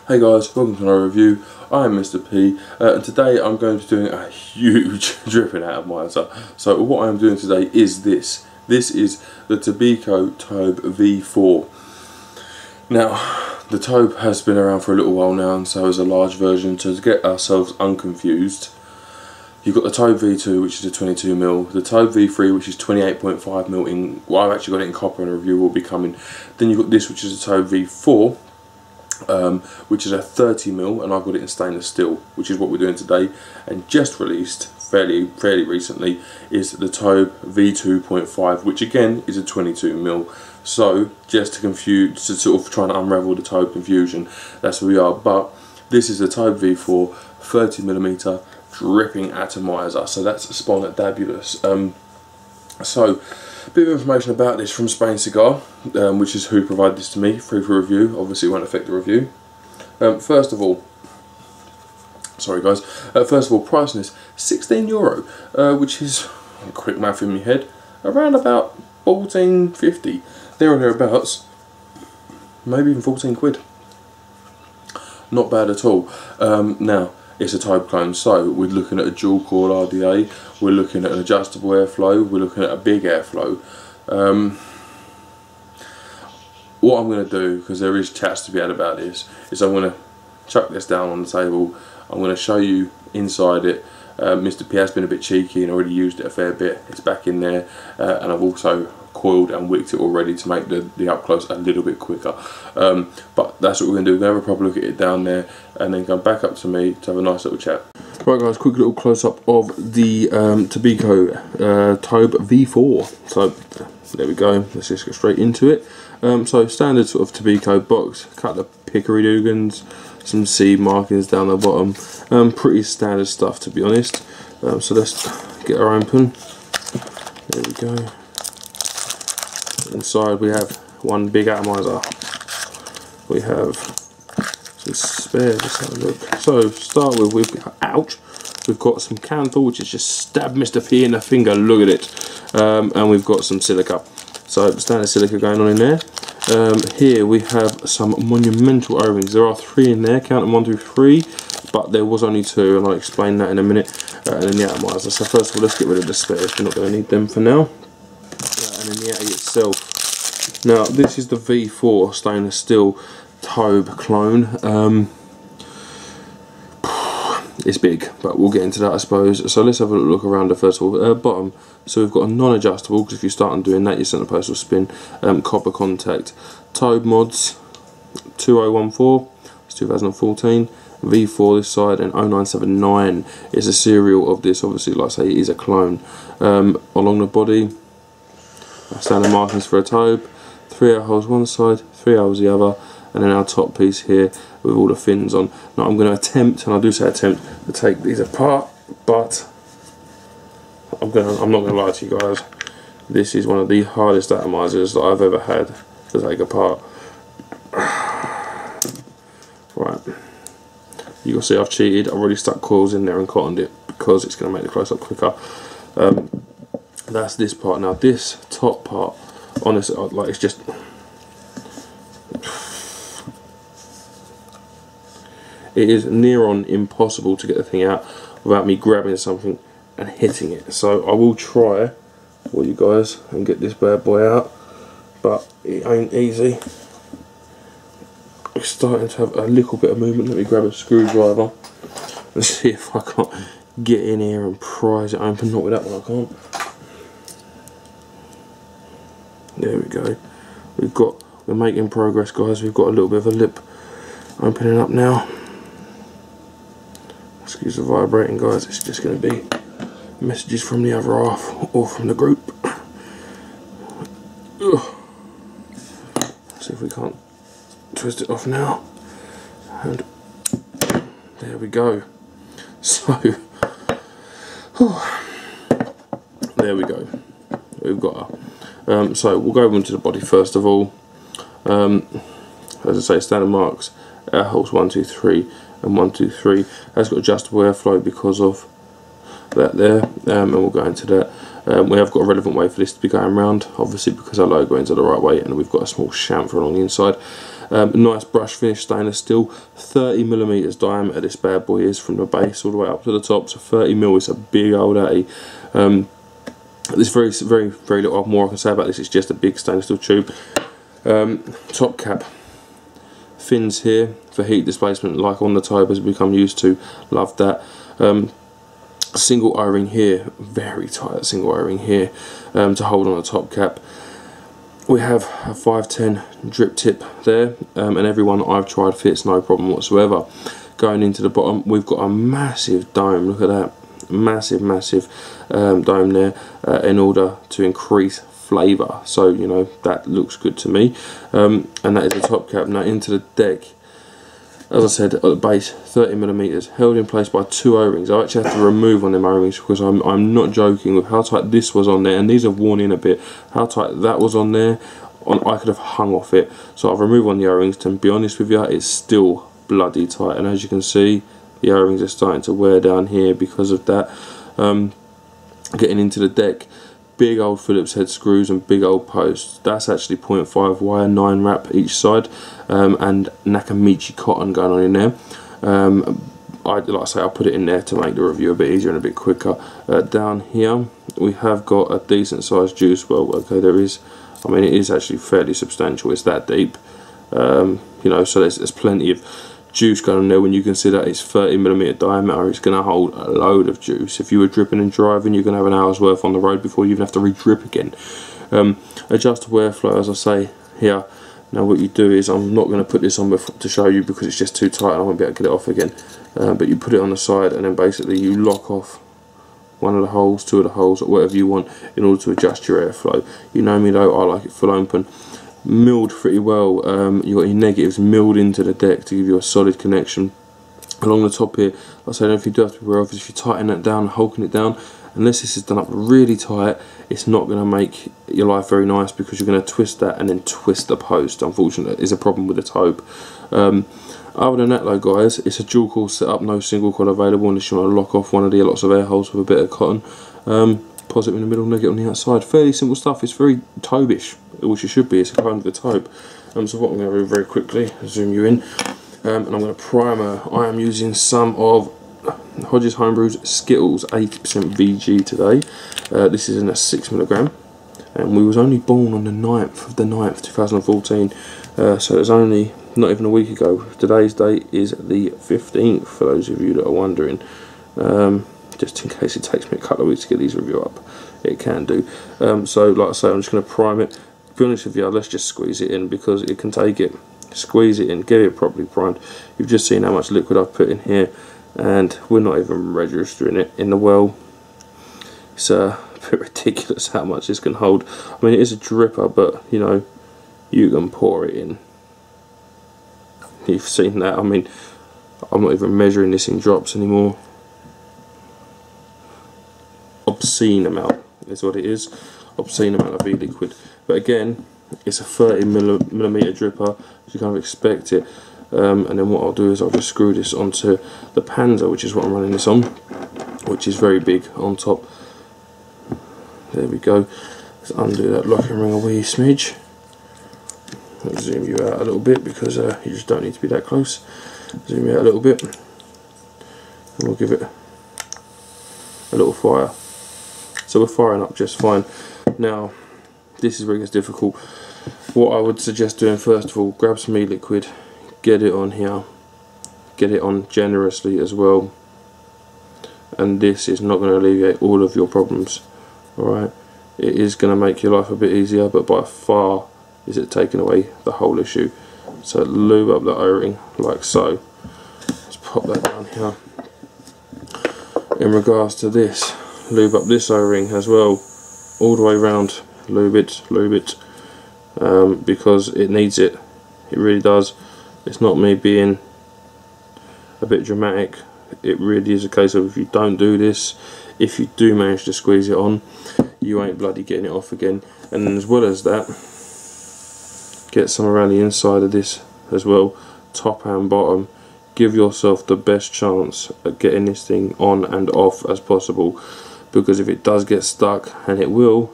Hey guys, welcome to another review. I'm Mr. P, and today I'm going to be doing a huge dripping out of miser. So what I'm doing today is this. This is the TOBH TOBH V4. Now, the TOBH has been around for a little while now, and so is a large version. So to get ourselves unconfused, you've got the TOBH V2, which is a 22mm, the TOBH V3, which is 28.5mm in, well, I've actually got it in copper, and a review will be coming. Then you've got this, which is a TOBH V4, which is a 30mm, and I've got it in stainless steel, which is what we're doing today. And just released fairly recently is the TOBH V2.5, which again is a 22mm. So just to sort of try and unravel the TOBH confusion, that's where we are. But this is the TOBH V4 30mm dripping atomizer, so that's Dabulous. So a bit of information about this from Spain Cigar, which is who provided this to me, free for review. Obviously it won't affect the review. First of all, pricing is €16, which is, quick math in my head, around about 14.50, there or thereabouts, maybe even 14 quid. Not bad at all. Now, it's a TOBH clone, so we're looking at a dual core RDA, we're looking at an adjustable airflow, we're looking at a big airflow. What I'm going to do, because there is chats to be had about this, is I'm going to chuck this down on the table. I'm going to show you inside it. Mr. P has been a bit cheeky and already used it a fair bit. It's back in there, and I've also coiled and wicked it already to make the up close a little bit quicker. But that's what we're going to do. We're going to have a proper look at it down there, and then come back up to me to have a nice little chat. Right guys, quick little close up of the TOBH TOBH V4. So there we go, let's just get straight into it. So standard sort of TOBH box, cut the pickery doogans, some seed markings down the bottom, pretty standard stuff to be honest. So let's get her open. There we go. Inside we have one big atomizer. We have some spares. Let's have a look. So start with, we've got some candle, which is just stabbed Mr. P in the finger. Look at it. And we've got some silica. So standard silica going on in there. Here we have some monumental O-rings. There are 3 in there. Count them 1, 2, 3. But there was only 2, and I'll explain that in a minute. And then the atomizer. So first of all, let's get rid of the spares. We're not going to need them for now. And then the Ati itself. Now this is the V4 stainless steel TOBH clone. It's big, but we'll get into that I suppose. So let's have a look around the first of all. Bottom, so we've got a non-adjustable, because if you start on doing that, your centre post will spin. Copper contact. TOBH mods 2014, it's 2014. V4 this side, and 0979 is a serial of this. Obviously, like I say, it is a clone. Along the body, standard markings for a TOBH. 3 air holes one side, 3 holes the other, and then our top piece here with all the fins on. Now I'm going to attempt, and I do say attempt, to take these apart, but I'm not going to lie to you guys. This is one of the hardest atomizers that I've ever had to take apart. Right, you can see I've cheated. I've already stuck coils in there and cottoned it because it's going to make the close up quicker. That's this part. Now this top part, honestly, like, it's just, it is near on impossible to get the thing out without me grabbing something and hitting it. So I will try for you guys and get this bad boy out, but it ain't easy. It's starting to have a little bit of movement. Let me grab a screwdriver and see if I can't get in here and prise it open. Not with that one, I can't. There we go. We're making progress, guys. We've got a little bit of a lip opening up now. Excuse the vibrating, guys. It's just going to be messages from the other half or from the group. Ugh. See if we can't twist it off now. And there we go. So, there we go. We've got a so we'll go into the body first of all. As I say, standard marks, air holes 1, 2, 3 and 1, 2, 3. Has got adjustable airflow because of that there, and we'll go into that. We have got a relevant way for this to be going round, obviously because our logo ends are the right way, and we've got a small chamfer on the inside. Nice brush finish stainless steel, 30mm diameter this bad boy is, from the base all the way up to the top, so 30mm is a big old 80. There's very little more I can say about this. It's just a big stainless steel tube. Top cap, fins here for heat displacement like on the TOBH as we become used to, love that. Single O-ring here, very tight single O-ring here to hold on the top cap. We have a 510 drip tip there, and every one that I've tried fits no problem whatsoever. Going into the bottom, we've got a massive dome, look at that, massive dome there, in order to increase flavour, so you know that looks good to me. And that is the top cap. Now into the deck, as I said, at the base, 30mm, held in place by 2 O-rings. I actually have to remove one of them O-rings because I'm not joking with how tight this was on there, and these have worn in a bit. How tight that was on there, I could have hung off it. So I've removed one of the O-rings. To be honest with you, it's still bloody tight, and as you can see, the O-rings are starting to wear down here because of that. Getting into the deck, big old Phillips head screws and big old posts. That's actually 0.5 wire, 9 wrap each side, and Nakamichi cotton going on in there. Like I say, I'll put it in there to make the review a bit easier and a bit quicker. Down here we have got a decent sized juice well. Okay, there is, I mean, it is actually fairly substantial, it's that deep, you know, so there's plenty of juice going on there. When you consider it's 30mm diameter, it's going to hold a load of juice. If you were dripping and driving, you're going to have an hour's worth on the road before you even have to re-drip again. Adjustable airflow, as I say here. Now what you do is, I'm not going to put this on to show you because it's just too tight and I won't be able to get it off again, but you put it on the side and then basically you lock off one of the holes, 2 of the holes, or whatever you want in order to adjust your airflow. You know me though, I like it full open. Milled pretty well. You've got your negatives milled into the deck to give you a solid connection. Along the top here, like I say, if you do have to be aware of, if you tighten that down, hulking it down, unless this is done up really tight, it's not going to make your life very nice because you're going to twist that and then twist the post. Unfortunately, is a problem with the TOBH. Other than that though guys, it's a dual core setup, no single core available unless you want to lock off one of the lots of air holes with a bit of cotton. Positive in the middle, negative on the outside. Fairly simple stuff. It's very TOBH-ish, which it should be. It's a clone of the TOBH. So what I'm going to do very quickly, zoom you in, and I'm going to primer. I am using some of Hodges Homebrew's Skittles 80% VG today. This is in a 6mg, and we was only born on the 9th of the 9th 2014, so it's only not even a week ago. Today's date is the 15th for those of you that are wondering. Just in case it takes me a couple of weeks to get these review up, it can do. So like I say, I'm just going to prime it. To be honest with you, let's just squeeze it in because it can take it. Squeeze it in, get it properly primed. You've just seen how much liquid I've put in here, and we're not even registering it in the well. It's a bit ridiculous how much this can hold. I mean, it is a dripper, but you know, you can pour it in. You've seen that. I mean, I'm not even measuring this in drops anymore. Obscene amount is what it is. Obscene amount of e-liquid. But again, it's a 30mm dripper, so you kind of expect it. And then what I'll do is I'll just screw this onto the Panzer, which is what I'm running this on, which is very big on top. There we go. Let's undo that locking ring a wee smidge. I'll zoom you out a little bit because you just don't need to be that close. Zoom you out a little bit, and we'll give it a little fire. So we're firing up just fine. Now, this is where it gets difficult. What I would suggest doing first of all, grab some e-liquid, get it on here, get it on generously as well, and this is not going to alleviate all of your problems. Alright, it is going to make your life a bit easier, but by far is it taking away the whole issue. So lube up the O-ring like so. Let's pop that down here. In regards to this, lube up this O-ring as well, all the way around. Lube it, because it needs it. It really does. It's not me being a bit dramatic. It really is a case of, if you don't do this, if you do manage to squeeze it on, you ain't bloody getting it off again. And then as well as that, get some around the inside of this as well, top and bottom. Give yourself the best chance at getting this thing on and off as possible. because if it does get stuck, and it will,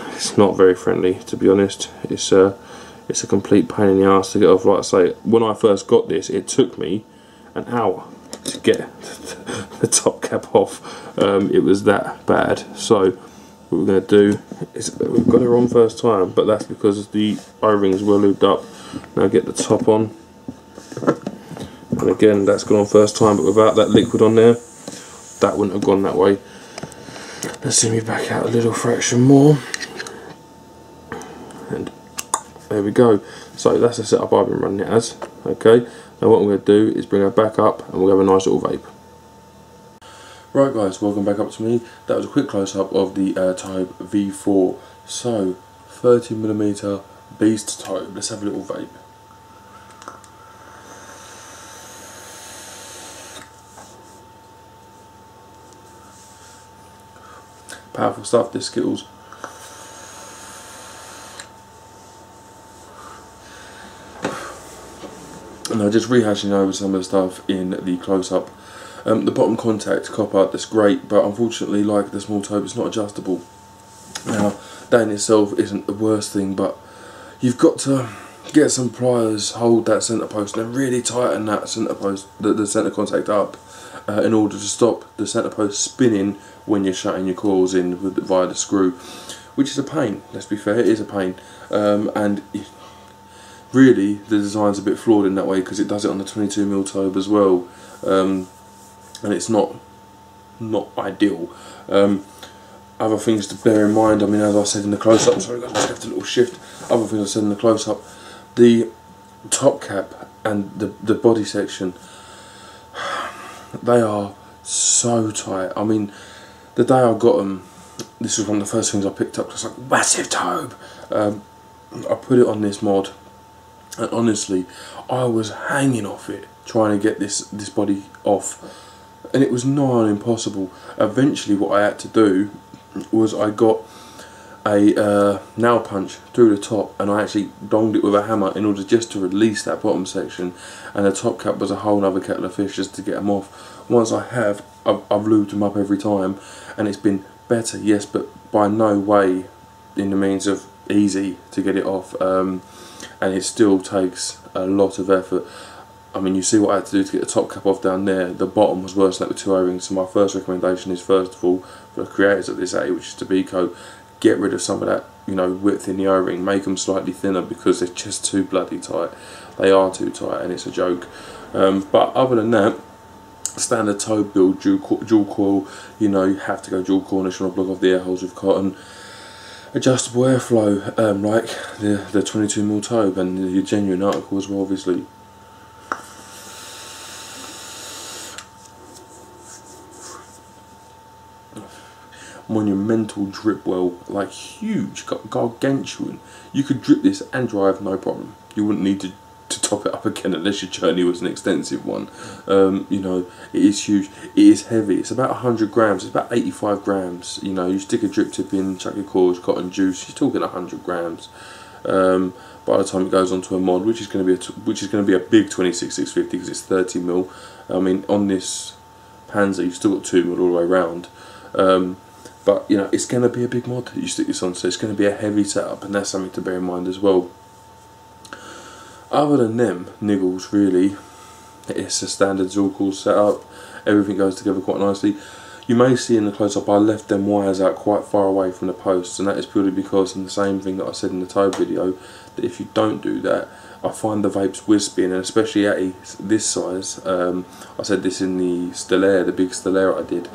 it's not very friendly, to be honest. It's a complete pain in the ass to get off. Like I say, when I first got this, it took me an hour to get the top cap off. It was that bad. So what we're going to do is, we've got it on first time, but that's because the O-rings were lubed up. Now get the top on, and again that's gone on first time, but without that liquid on there, that wouldn't have gone that way. Let's see me back out a little fraction more, and there we go. So that's the setup I've been running it as. Okay, now what I'm going to do is bring her back up and we'll have a nice little vape. Right guys, welcome back up to me. That was a quick close-up of the TOBH V4. So 30mm beast tobe. Let's have a little vape. Powerful stuff, this Skittles. And I'm just rehashing over some of the stuff in the close-up. The bottom contact copper, that's great, but unfortunately, like the small tobe, it's not adjustable. Now, that in itself isn't the worst thing, but you've got to get some pliers, hold that centre post, and really tighten that centre post, the centre contact up, in order to stop the centre post spinning when you're shutting your coils in via the screw, which is a pain. Let's be fair, it is a pain, and really the design's a bit flawed in that way because it does it on the 22mm tobe as well. And it's not ideal. Other things to bear in mind, I mean, as I said in the close-up, sorry guys, I just left a little shift. Other things I said in the close-up, the top cap and the body section, they are so tight. I mean, the day I got them, this was one of the first things I picked up. It's like, massive tobe. I put it on this mod, and honestly, I was hanging off it trying to get this body off. And it was nigh on impossible. Eventually what I had to do was I got a nail punch through the top, and I actually donged it with a hammer in order just to release that bottom section, and the top cap was a whole other kettle of fish just to get them off. Once I have, I've lubed them up every time, and it's been better, yes, but by no way in the means of easy to get it off, and it still takes a lot of effort. I mean, you see what I had to do to get the top cap off down there. The bottom was worse than that with two O-rings. So my first recommendation is, first of all, for the creators of this A, which is TOBH, get rid of some of that, you know, width in the O-ring. Make them slightly thinner because they're just too bloody tight. They are too tight, and it's a joke. But other than that, standard tobe build, dual coil. You know, you have to go dual coil unless you want to block off the air holes with cotton. Adjustable airflow, like the 22mm tobe, and your genuine article as well, obviously. Monumental drip well, like huge, gargantuan. You could drip this and drive no problem. You wouldn't need to top it up again unless your journey was an extensive one. You know, it is huge, it is heavy. It's about 100 grams, it's about 85 grams. You know, you stick a drip tip in, chuck your coils, cotton juice, you're talking 100 grams. By the time it goes onto a mod, which is going to be a big 26650 because it's 30mm. I mean, on this Panzer you've still got 2mm all the way around. But you know, it's going to be a big mod that you stick this on, so it's going to be a heavy setup, and that's something to bear in mind as well. Other than them niggles, really, it's a standard Zorkul setup. Everything goes together quite nicely. You may see in the close-up I left them wires out quite far away from the posts, and that is purely because, in the same thing that I said in the tobe video, that if you don't do that, I find the vapes whisping, and especially at this size, I said this in the Stellaire, the big Stellaire I did,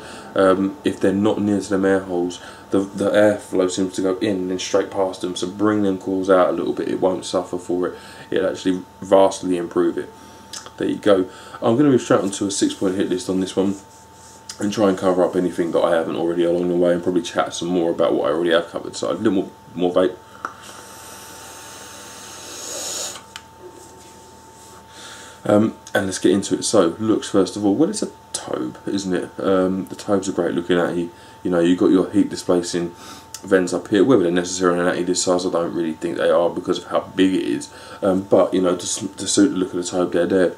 if they're not near to them air holes, the airflow seems to go in and then straight past them, so bring them coils out a little bit, it won't suffer for it, it'll actually vastly improve it. There you go. I'm going to be straight onto a 6-point hit list on this one, and try and cover up anything that I haven't already along the way, and probably chat some more about what I already have covered. So a little more vape. And let's get into it. So, looks first of all, well, it's a tobe, isn't it? The tobes are great looking at. You know, you've got your heat displacing vents up here. Whether they're necessarily an atty this size, I don't really think they are because of how big it is. But you know, to suit the look of the tobe, they're there.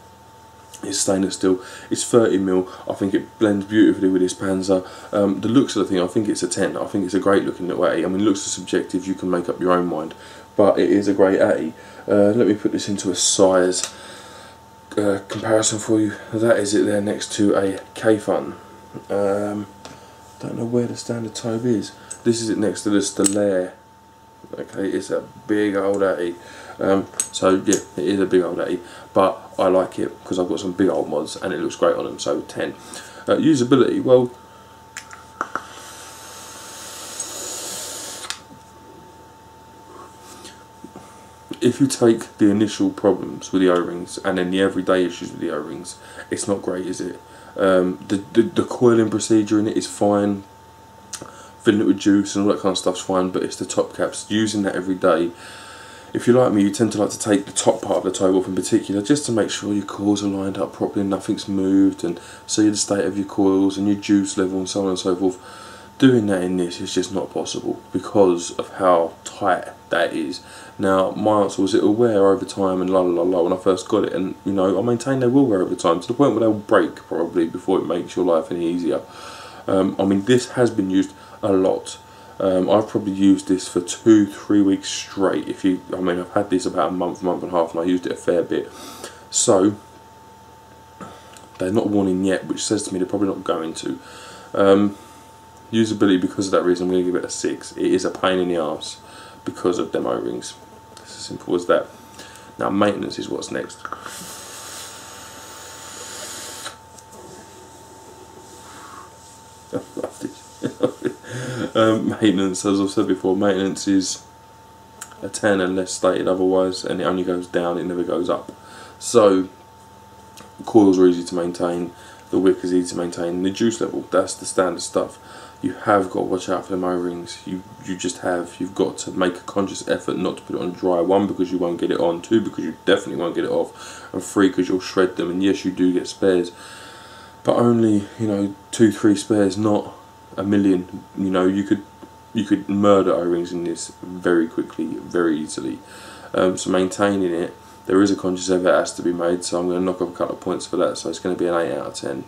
It's stainless steel. It's 30mm. I think it blends beautifully with this Panzer. The looks of the thing, I think it's a 10. I think it's a great looking little 80. I mean, looks are subjective. You can make up your own mind, but it is a great 80. Let me put this into a size comparison for you. That is it there next to a K-Fun. Don't know where the standard TOBH is. This is it next to the Cigar. Okay, it's a big old 80. So yeah, it is a big old 80, but I like it because I've got some big old mods and it looks great on them, so 10. Usability, well, if you take the initial problems with the O-rings and then the everyday issues with the O-rings, it's not great, is it? The coiling procedure in it is fine, filling it with juice and all that kind of stuff's fine, but it's the top caps, using that every day. If you're like me, you tend to like to take the top part of the TOBH off in particular, just to make sure your coils are lined up properly and nothing's moved, and see the state of your coils and your juice level and so on and so forth. Doing that in this is just not possible because of how tight that is. Now, my answer was it'll wear over time and la la la la when I first got it, and you know, I maintain they will wear over time to the point where they'll break probably before it makes your life any easier. I mean, this has been used a lot. I've probably used this for 2-3 weeks straight. I mean, I've had this about a month and a half, and I used it a fair bit. So they're not warning yet, which says to me they're probably not going to. Usability, because of that reason, I'm going to give it a 6. It is a pain in the arse because of them O-rings. It's as simple as that. Now, maintenance is what's next. I love this. Maintenance, as I've said before, maintenance is a 10 unless stated otherwise, and it only goes down, it never goes up. So coils are easy to maintain, the wick is easy to maintain, the juice level, that's the standard stuff. You have got to watch out for them O-rings. You've got to make a conscious effort not to put it on dry. 1, because you won't get it on. 2, because you definitely won't get it off. And 3, because you'll shred them. And yes, you do get spares, but only, you know, 2-3 spares, not a million. You know, you could murder O-rings in this very quickly, very easily. So maintaining it, there is a conscious effort that has to be made. So I'm going to knock off a couple of points for that. So it's going to be an 8 out of 10.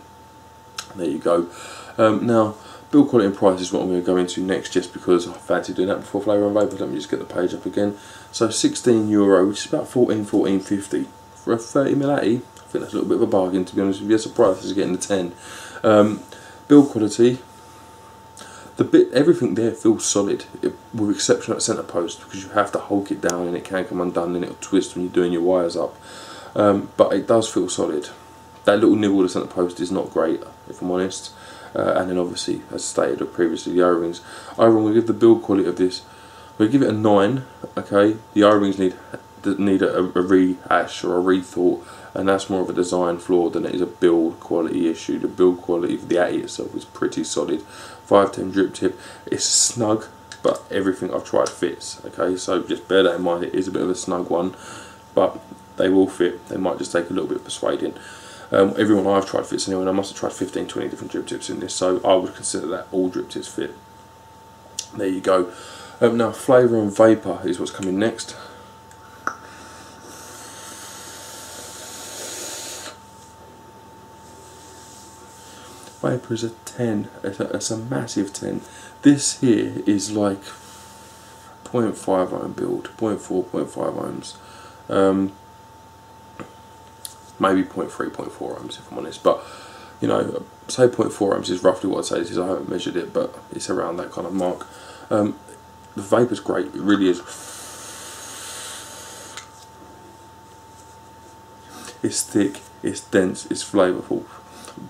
There you go. Now, build quality and price is what I'm going to go into next, just because I fancy doing that before Flavour and Vapour. Let me just get the page up again. So €16, which is about 14.50 for a 30mm 80. I think that's a little bit of a bargain, to be honest with you. Surprised is getting the 10. Build quality, everything there feels solid, with exception of centre post, because you have to hulk it down and it can come undone and it'll twist when you're doing your wires up. But it does feel solid. That little nibble of the centre post is not great, if I'm honest. And then obviously, as stated previously, the O-rings. Overall, we give the build quality of this, we give it a 9. Okay, the O-rings need a rehash or a rethought, and that's more of a design flaw than it is a build quality issue. The build quality of the 80 itself is pretty solid. 510 drip tip, it's snug, but everything I've tried fits. Okay, so just bear that in mind. It is a bit of a snug one, but they will fit. They might just take a little bit of persuading. Everyone I've tried fits anyway, and I must have tried 15-20 different drip tips in this, so I would consider that all drip tips fit. There you go. Now, Flavour and Vapour is what's coming next. Vapour is a 10. It's a massive 10. This here is like 0.5 ohm build, 0.4, 0.5 ohms. Maybe 0.3, 0.4 ohms if I'm honest, but you know, say 0.4 ohms is roughly what I'd say this is. I haven't measured it, but it's around that kind of mark. The Vapour's great, it really is. It's thick, it's dense, it's flavourful.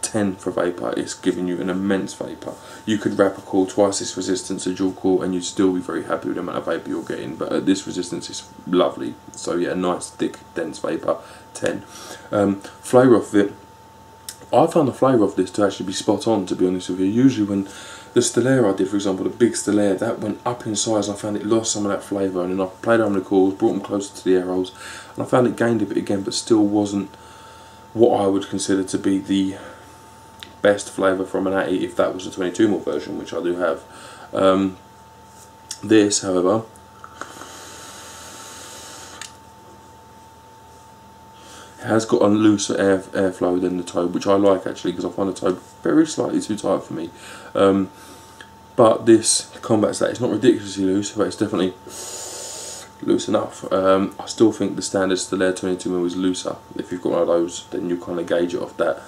10 for Vapour, it's giving you an immense Vapour. You could wrap a coil twice this resistance, a dual coil, and you'd still be very happy with the amount of Vapour you're getting, but at this resistance it's lovely. So yeah, nice thick dense Vapour, 10. Flavour of it, I found the flavour of this to actually be spot on, to be honest with you. Usually when the Cigar I did, for example, the big Cigar, that went up in size, I found it lost some of that flavour, and then I played on the coils, brought them closer to the air holes, and I found it gained a bit again, but still wasn't what I would consider to be the best flavour from an 80 if that was a 22mm version, which I do have. This, however, has got a looser airflow than the Tobe, which I like actually, because I find the Tobe very slightly too tight for me. But this combats that. It's not ridiculously loose, but it's definitely loose enough. I still think the standard Stellaire 22mm is looser. If you've got one of those, then you kind of gauge it off that.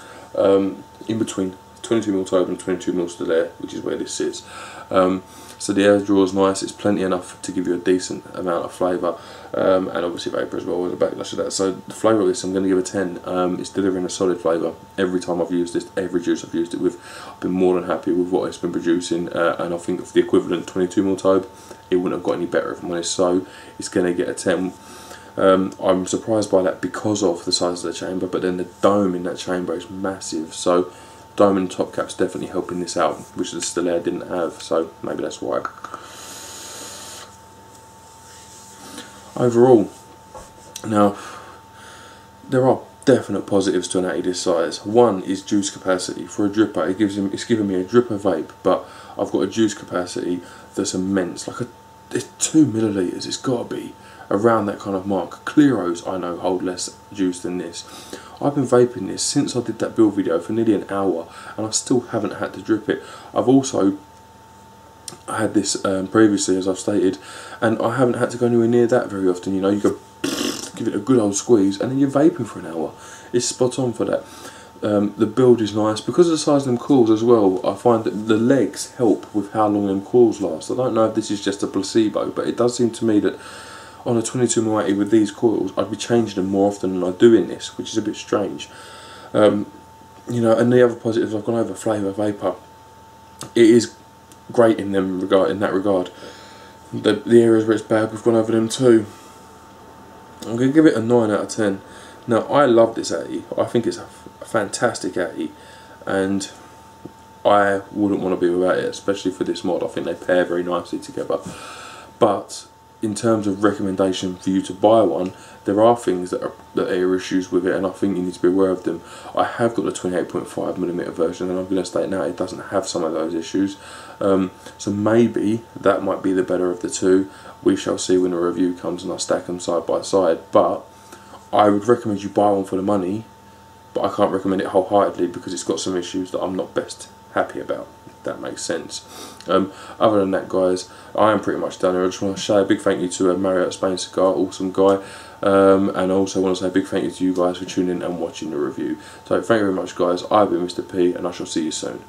In between 22mm Tobe and 22mm Stellaire, which is where this sits. So the air draw is nice. It's plenty enough to give you a decent amount of flavour, and obviously vapour as well with the backlash of that. So the flavour of this, I'm going to give a 10. It's delivering a solid flavour. Every time I've used this, every juice I've used it with, I've been more than happy with what it's been producing, and I think of the equivalent 22mm Tobe, it wouldn't have got any better if I'm honest. So it's going to get a 10. I'm surprised by that because of the size of the chamber, but then the dome in that chamber is massive. So dome and top cap's definitely helping this out, which the Stellaire didn't have, so maybe that's why. Overall, now there are definite positives to an 80 this size. One is juice capacity. For a dripper, it's giving me a dripper vape, but I've got a juice capacity that's immense. Like it's 2 millilitres. It's got to be around that kind of mark. Clearos, I know, hold less juice than this. I've been vaping this since I did that build video for nearly an hour, and I still haven't had to drip it. I've also had this previously, as I've stated, and I haven't had to go anywhere near that very often. You know, you go give it a good old squeeze, and then you're vaping for an hour. It's spot on for that. The build is nice because of the size of them coils as well. I find that the legs help with how long them coils last. I don't know if this is just a placebo, but it does seem to me that on a 22mm with these coils, I'd be changing them more often than I do in this, which is a bit strange. You know, and the other positives, I've gone over flavour, vapour. It is great in that regard. The areas where it's bad, we've gone over them too. I'm going to give it a 9 out of 10. Now, I love this 80. I think it's a fantastic 80, and I wouldn't want to be without it, especially for this mod. I think they pair very nicely together. But in terms of recommendation for you to buy one, there are things that are issues with it, and I think you need to be aware of them. I have got the 28.5mm version, and I'm going to state now it doesn't have some of those issues. So maybe that might be the better of the two. We shall see when the review comes and I stack them side by side. But I would recommend you buy one for the money, but I can't recommend it wholeheartedly because it's got some issues that I'm not best happy about. That makes sense. Other than that, guys, I am pretty much done here. I just want to say a big thank you to Mario at Spain Cigar, awesome guy, and I also want to say a big thank you to you guys for tuning in and watching the review. So thank you very much, guys. I've been Mr. P, and I shall see you soon.